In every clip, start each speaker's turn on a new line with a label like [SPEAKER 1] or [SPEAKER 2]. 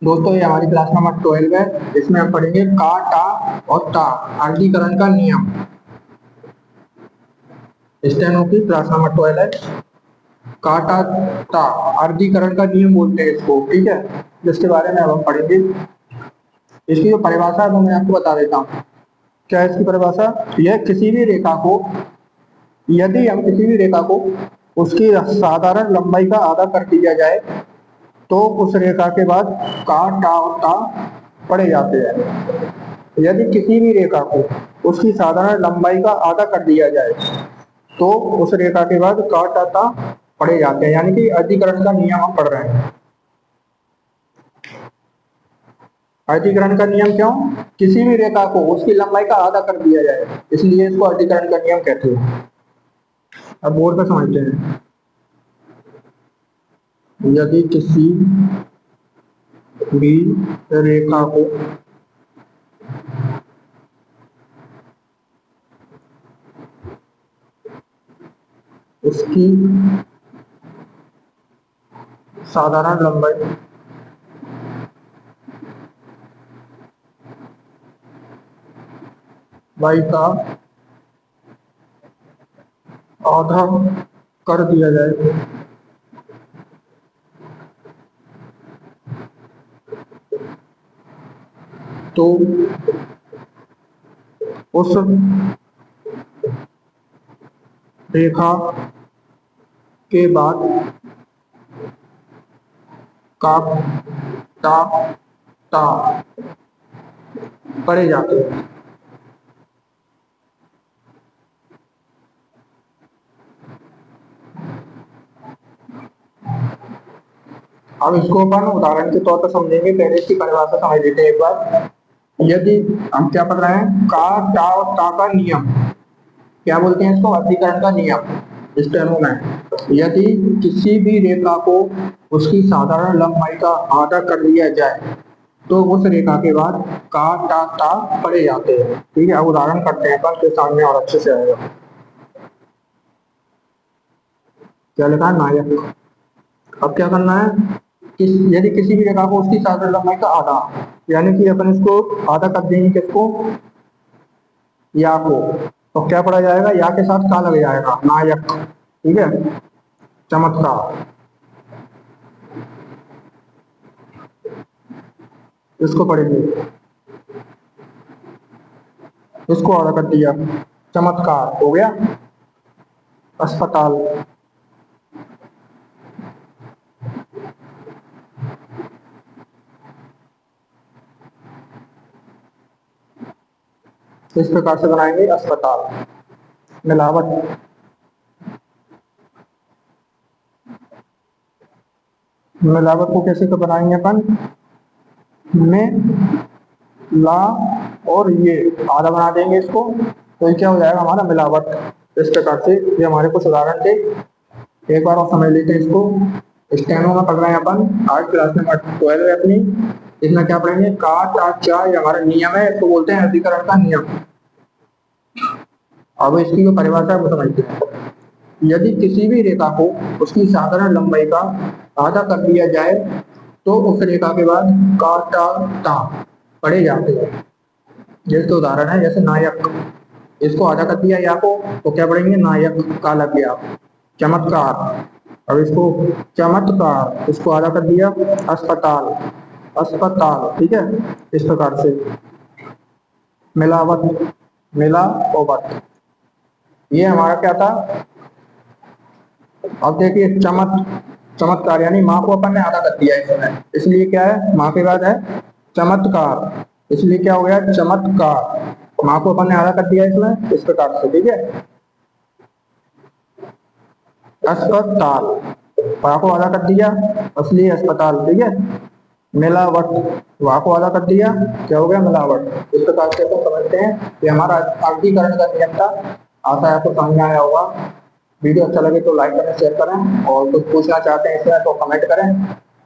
[SPEAKER 1] दोस्तों ये हमारी क्लास नंबर 12 है। इसमें हम पढ़ेंगे का, टा और ता अर्धीकरण का नियम। स्टेनो की क्लास नंबर 12 है। का, टा, ता अर्धीकरण का नियम बोलते हैं इसको, ठीक है, जिसके बारे में अब हम पढ़ेंगे। इसकी जो परिभाषा है वो मैं आपको बता देता हूँ। क्या है इसकी परिभाषा? यह किसी भी रेखा को, यदि हम किसी भी रेखा को उसकी साधारण लंबाई का आधा कर दिया जाए तो उस रेखा के बाद का, टा और ता पढ़े जाते हैं। यदि किसी भी रेखा को उसकी साधारण लंबाई का आधा कर दिया जाए तो उस रेखा के बाद का, टा, ता पढ़े जाते हैं, यानी कि अधिकरण का नियम हम पढ़ रहे हैं। अधिकरण का नियम क्यों? किसी भी रेखा को उसकी लंबाई का आधा कर दिया जाए, इसलिए इसको अधिकरण का नियम कहते हैं। अब बोर्ड पे समझते हैं। यदि किसी भी रेखा को उसकी साधारण लंबाई का आधा कर दिया जाए तो उस रेखा के बाद का, टा, ता पढ़े जाते हैं। अब इसको अपन उदाहरण के तौर पर समझेंगे। पहले इसकी परिभाषा समझ लेते हैं एक बार। यदि हम क्या पढ़ रहे हैं, का, टा और ता का नियम, क्या बोलते हैं इसको? अधिकरण का नियम। स्टेनो में यदि किसी भी रेखा को उसकी साधारण लंबाई का आधा कर लिया जाए तो उस रेखा के बाद का, टा, ता पढ़े जाते हैं। ठीक है, अब उदाहरण करते हैं अपन, फिर सामने और अच्छे से आएगा। क्या लिखा है? नायक। अब क्या करना है? यदि किसी भी रेखा को उसकी साधारण लंबाई का आधा, यानी कि अपन इसको आधा कर देंगे किसको? या को। तो क्या पढ़ा जाएगा? या के साथ का लग जाएगा, नायक। ठीक है, चमत्कार। इसको पढ़ेंगे, इसको आधा कर दिया, चमत्कार हो गया। अस्पताल। इस प्रकार से बनाएंगे अस्पताल। मिलावट। मिलावट को कैसे तो बनाएंगे अपन? में ला और ये आधा बना देंगे इसको, तो ये क्या हो जाएगा हमारा? मिलावट। इस प्रकार से ये हमारे कुछ उदाहरण थे। एक बार और समझ लेते हैं इसको। स्टेनो में पढ़ रहे हैं अपन, आज क्लास नंबर 12 है अपनी। इसमें क्या पढ़ेंगे? का, टा, चा, ये हमारा नियम है, इसको बोलते हैं अधिकरण का नियम। अब इसकी जो परिभाषा है वो समझते हैं। यदि किसी भी रेखा को उसकी साधारण लंबाई का आधा कर दिया जाए तो उस रेखा के बाद का, टा, ता पढ़े जाते हैं। जैसे उदाहरण है, जैसे नायक, इसको आधा कर दिया या को, तो क्या पढ़ेंगे? नायक, का लग गया। चमत्कार, अब इसको चमत्कार, इसको आधा कर दिया, अस्पताल, अस्पताल। ठीक है, इस प्रकार से। मिलावट, मिलावट, ये हमारा क्या था? अब देखिए, चमत्कार, यानी माँ को अपन ने आधा कर दिया इसमें, इसलिए क्या है? माँ के बाद है चमत्कार, इसलिए क्या हो गया? चमत्कार। माँ को अपन ने आधा कर दिया इसमें, इस प्रकार से। ठीक है, अस्पताल, वहां को आधा कर दिया, असली अस्पताल। ठीक है, मिलावट, वहां को आधा कर दिया, क्या हो गया? मिलावट। इस प्रकार से तो समझते हैं कि हमारा अर्थीकरण का नियम था। आशा है आपको समझ में आया होगा। वीडियो अच्छा लगे तो लाइक करें, शेयर करें, और कुछ पूछना चाहते हैं इसमें तो कमेंट करें।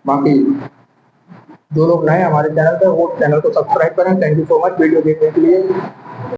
[SPEAKER 1] बाकी जो लोग नए हमारे चैनल पे, वो चैनल को सब्सक्राइब करें। Thank you so much video देखने के लिए।